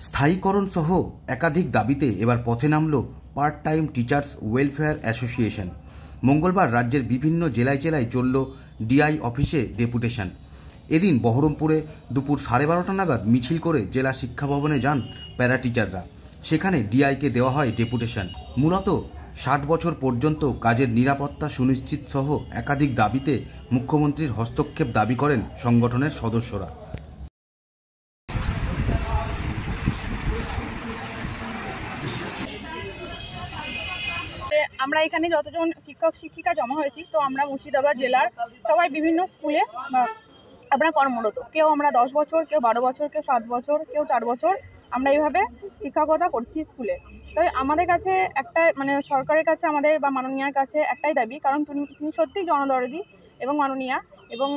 স্থায়ীকরণ সহ একাধিক দাবিতে এবার পথে নামল part time teachers welfare association. মঙ্গলবার রাজ্যের বিভিন্ন জেলায় জেলায় চলল ডিআই অফিসে ডেপুটেশন। এদিন বহরমপুরে দুপুর 12:30 নাগাদ মিছিল করে জেলা শিক্ষা ভবনে যান প্যারা টিচাররা। সেখানে ডিআইকে দেওয়া হয় ডেপুটেশন। মূলত 60 বছর পর্যন্ত কাজের নিরাপত্তা সুনিশ্চিত সহ একাধিক দাবিতে মুখ্যমন্ত্রীর হস্তক্ষেপ দাবি করেন সংগঠনের সদস্যরা। আমরা এখানে যতজন শিক্ষক শিক্ষিকা জমা হয়েছি, তো আমরা মুর্শিদাবাদ জেলার সবাই বিভিন্ন স্কুলে আমরা কর্মরত। কেউ আমরা 10 বছর, কেউ 12 বছর, কেউ 7 বছর, কেউ 4 বছর আমরা এইভাবে শিক্ষকতা করছি স্কুলে। তো আমাদের কাছে একটা সরকারের কাছে আমাদের বা মাননীয়ার কাছে একটাই দাবি, কারণ তিনি সত্যিই জনদরদি এবং মাননীয়া, এবং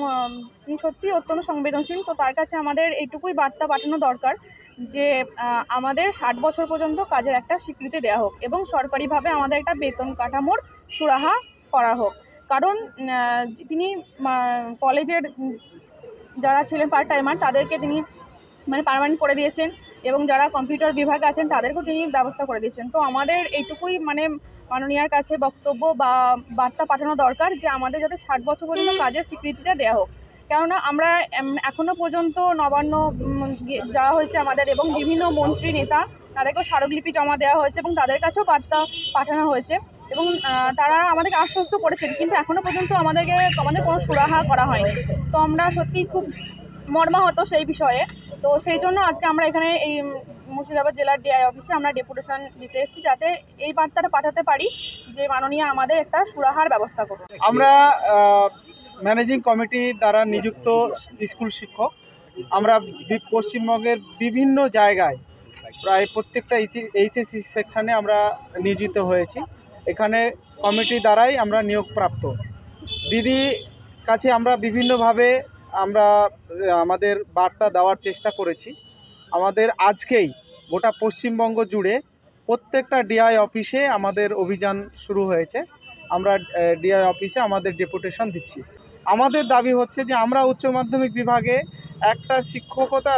তিনি সত্যিই অত্যন্ত সংবেদনশীল। তো তার কাছে আমাদের এইটুকুই বার্তা পাঠানো দরকার যে আমাদের 60 বছর পর্যন্ত কাজের একটা স্বীকৃতি দেওয়া হোক এবং সরকারিভাবে আমাদের একটা বেতন কাঠামোর সুরাহা করা হোক। কারণ তিনি কলেজের যারা ছিলেন পার্ট টাইমার তাদেরকে তিনি পার্মানেন্ট করে দিয়েছেন, এবং যারা কম্পিউটার বিভাগে আছেন তাদেরকেও তিনি ব্যবস্থা করে দিয়েছেন। তো আমাদের এইটুকুই মাননীয়ার কাছে বক্তব্য বা বার্তা পাঠানো দরকার যে আমাদের যাতে 60 বছর পর্যন্ত কাজের স্বীকৃতিটা দেওয়া হোক। কেননা আমরা এখনও পর্যন্ত নবান্ন যাওয়া হয়েছে আমাদের, এবং বিভিন্ন মন্ত্রী নেতা তাদেরকেও স্মারকলিপি জমা দেওয়া হয়েছে এবং তাদের কাছেও বার্তা পাঠানো হয়েছে, এবং তারা আমাদেরকে আশ্বস্ত করেছেন, কিন্তু এখনও পর্যন্ত আমাদের কোনো সুরাহা করা হয়নি। তো আমরা সত্যিই খুব মর্মাহত সেই বিষয়ে। তো সেই জন্য আজকে আমরা এখানে এই মুর্শিদাবাদ জেলার ডিআই অফিসে আমরা ডেপুটেশন দিতে এসেছি, যাতে এই বার্তাটা পাঠাতে পারি যে মাননীয় আমাদের একটা সুরাহার ব্যবস্থা করুন। আমরা ম্যানেজিং কমিটির দ্বারা নিযুক্ত স্কুল শিক্ষক, আমরা পশ্চিমবঙ্গের বিভিন্ন জায়গায় প্রায় প্রত্যেকটা এইচএসসি সেকশানে আমরা নিয়োজিত হয়েছি। এখানে কমিটি দ্বারাই আমরা নিয়োগপ্রাপ্ত। দিদি কাছে আমরা বিভিন্নভাবে আমাদের বার্তা দেওয়ার চেষ্টা করেছি। আমাদের আজকেই গোটা পশ্চিমবঙ্গ জুড়ে প্রত্যেকটা ডিআই অফিসে আমাদের অভিযান শুরু হয়েছে। আমরা ডিআই অফিসে আমাদের ডেপুটেশন দিচ্ছি। আমাদের দাবি হচ্ছে যে আমরা উচ্চ মাধ্যমিক বিভাগে একটা শিক্ষকতা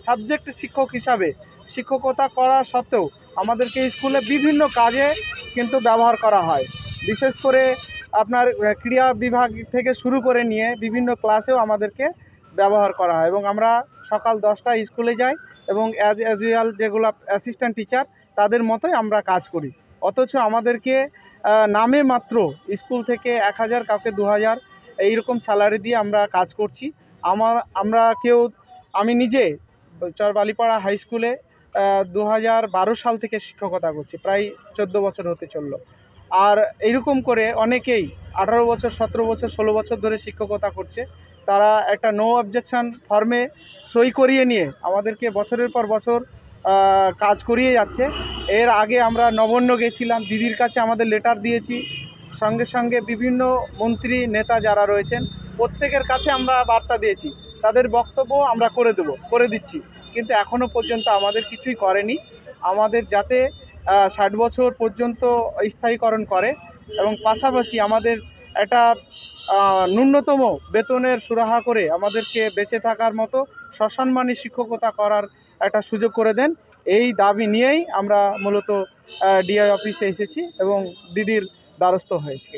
সাবজেক্ট শিক্ষক হিসাবে শিক্ষকতা করা সত্ত্বেও আমাদেরকে স্কুলে বিভিন্ন কাজে কিন্তু ব্যবহার করা হয়। বিশেষ করে আপনার ক্রীড়া বিভাগ থেকে শুরু করে নিয়ে বিভিন্ন ক্লাসেও আমাদেরকে ব্যবহার করা হয়, এবং আমরা সকাল 10টায় স্কুলে যাই এবং অ্যাজ ইউজুয়াল যেগুলো অ্যাসিস্ট্যান্ট টিচার তাদের মতোই আমরা কাজ করি। অথচ আমাদেরকে নামে মাত্র স্কুল থেকে 1000, কাউকে 2000 এইরকম স্যালারি দিয়ে আমরা কাজ করছি। আমি নিজে চরবালিপাড়া হাই স্কুলে 2012 সাল থেকে শিক্ষকতা করছি, প্রায় 14 বছর হতে চলল। আর এইরকম করে অনেকেই 18 বছর, 17 বছর, 16 বছর ধরে শিক্ষকতা করছে। তারা একটা নো অবজেকশন ফর্মে সই করিয়ে নিয়ে আমাদেরকে বছরের পর বছর কাজ করিয়ে যাচ্ছে। এর আগে আমরা নবান্ন গেছিলাম, দিদির কাছে আমাদের লেটার দিয়েছি, সঙ্গে সঙ্গে বিভিন্ন মন্ত্রী নেতা যারা রয়েছেন প্রত্যেকের কাছে আমরা বার্তা দিয়েছি। তাদের বক্তব্য আমরা করে দিচ্ছি, কিন্তু এখনও পর্যন্ত আমাদের কিছুই করেনি। আমাদের যাতে 60 বছর পর্যন্ত স্থায়ীকরণ করে এবং পাশাপাশি আমাদের একটা ন্যূনতম বেতনের সুরাহা করে আমাদেরকে বেঁচে থাকার মতো সসম্মানী শিক্ষকতা করার একটা সুযোগ করে দেন। এই দাবি নিয়েই আমরা মূলত ডিআই অফিসে এসেছি এবং দিদির দ্বারস্থ হয়েছি।